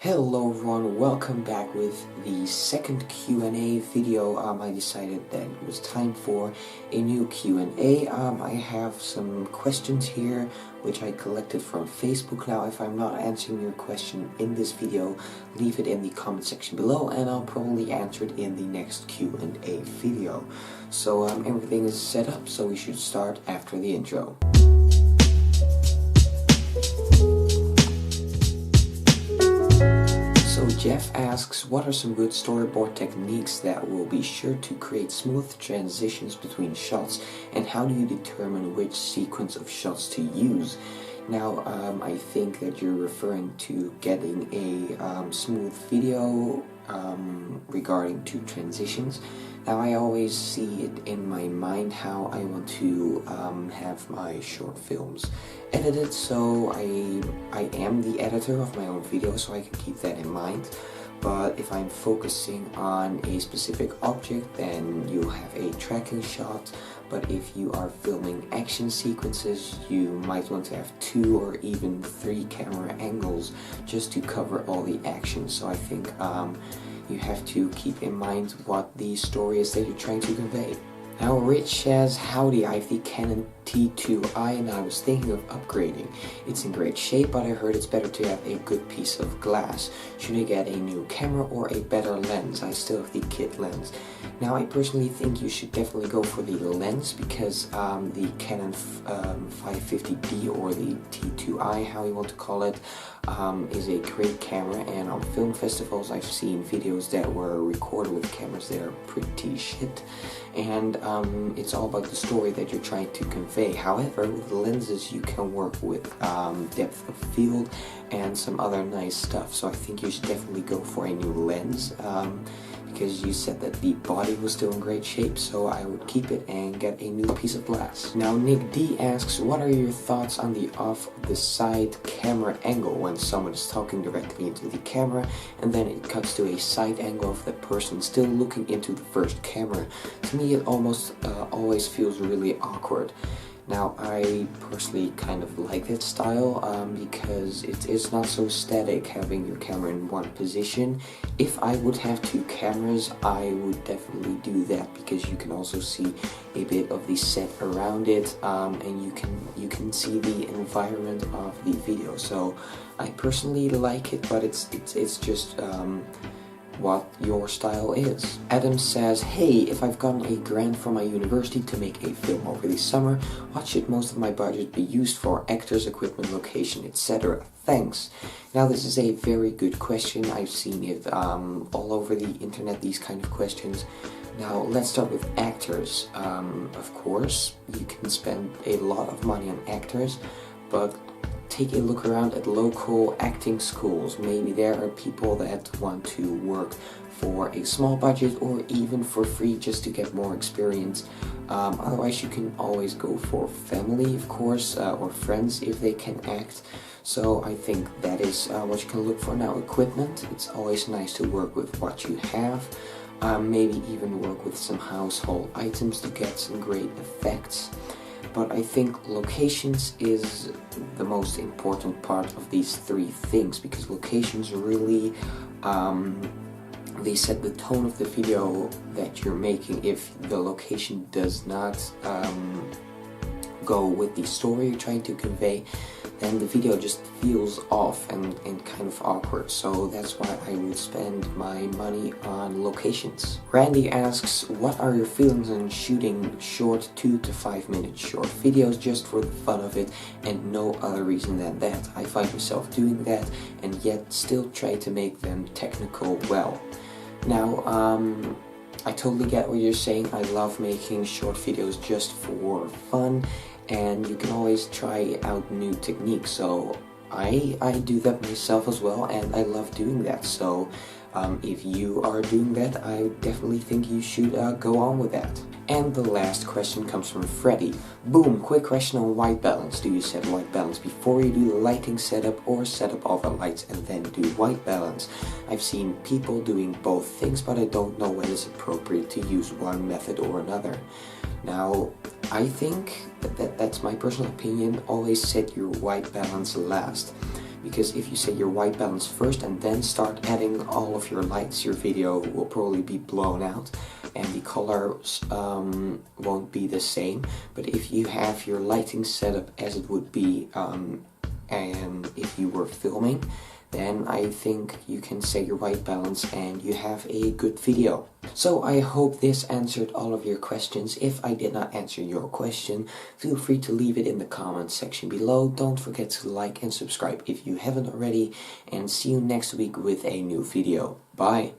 Hello everyone, welcome back with the second Q&A video. I decided that it was time for a new Q&A. I have some questions here which I collected from Facebook. Now if I'm not answering your question in this video, leave it in the comment section below and I'll probably answer it in the next Q&A video. So everything is set up, so we should start after the intro. So Jeff asks, what are some good storyboard techniques that will be sure to create smooth transitions between shots, and how do you determine which sequence of shots to use? Now I think that you're referring to getting a smooth video regarding to transitions. Now I always see it in my mind how I want to have my short films edited, so I am the editor of my own videos, so I can keep that in mind. But if I'm focusing on a specific object, then you'll have a tracking shot. But if you are filming action sequences, you might want to have 2 or even 3 camera angles just to cover all the action. So I think you have to keep in mind what the story is that you're trying to convey. Now Rich says, howdy, I have the Canon T2i and I was thinking of upgrading. It's in great shape, but I heard it's better to have a good piece of glass. Should I get a new camera or a better lens? I still have the kit lens. Now I personally think you should definitely go for the lens, because the Canon 550D or the T2i, how you want to call it, is a great camera, and on film festivals I've seen videos that were recorded with cameras that are pretty shit, and it's all about the story that you're trying to convey. However, with lenses you can work with depth of field and some other nice stuff, so I think you should definitely go for a new lens, because you said that the body was still in great shape, so I would keep it and get a new piece of glass. Now Nick D asks, what are your thoughts on the off-the-side camera angle when someone is talking directly into the camera and then it cuts to a side angle of the person still looking into the first camera? To me it almost always feels really awkward. Now I personally kind of like that style because it is not so static having your camera in one position. If I would have 2 cameras, I would definitely do that, because you can also see a bit of the set around it, and you can see the environment of the video. So I personally like it, but it's just what your style is. Adam says, hey, if I've gotten a grant from my university to make a film over the summer, what should most of my budget be used for? Actors, equipment, location, etc. Thanks. Now this is a very good question. I've seen it all over the internet, these kind of questions. Now let's start with actors. Of course, you can spend a lot of money on actors, but take a look around at local acting schools. Maybe there are people that want to work for a small budget or even for free just to get more experience. Otherwise you can always go for family, of course, or friends if they can act. So I think that is what you can look for. Now equipment, it's always nice to work with what you have. Maybe even work with some household items to get some great effects. But I think locations is the most important part of these 3 things, because locations really they set the tone of the video that you're making. If the location does not go with the story you're trying to convey, then the video just feels off and kind of awkward. So that's why I would spend my money on locations. Randy asks, what are your feelings on shooting short 2 to 5 minute short videos just for the fun of it and no other reason than that? I find myself doing that and yet still try to make them technical well. Now I totally get what you're saying. I love making short videos just for fun, and you can always try out new techniques. So I do that myself as well, and I love doing that. So if you are doing that, I definitely think you should go on with that. And the last question comes from Freddy. Boom, quick question on white balance. Do you set white balance before you do the lighting setup, or set up all the lights and then do white balance? I've seen people doing both things, but I don't know when it's appropriate to use one method or another. Now, I think that's my personal opinion. Always set your white balance last. because if you set your white balance first and then start adding all of your lights, your video will probably be blown out and the colors won't be the same. But if you have your lighting set up as it would be and if you were filming, then I think you can set your white balance and you have a good video. So I hope this answered all of your questions. If I did not answer your question, feel free to leave it in the comments section below. Don't forget to like and subscribe if you haven't already, and see you next week with a new video. Bye!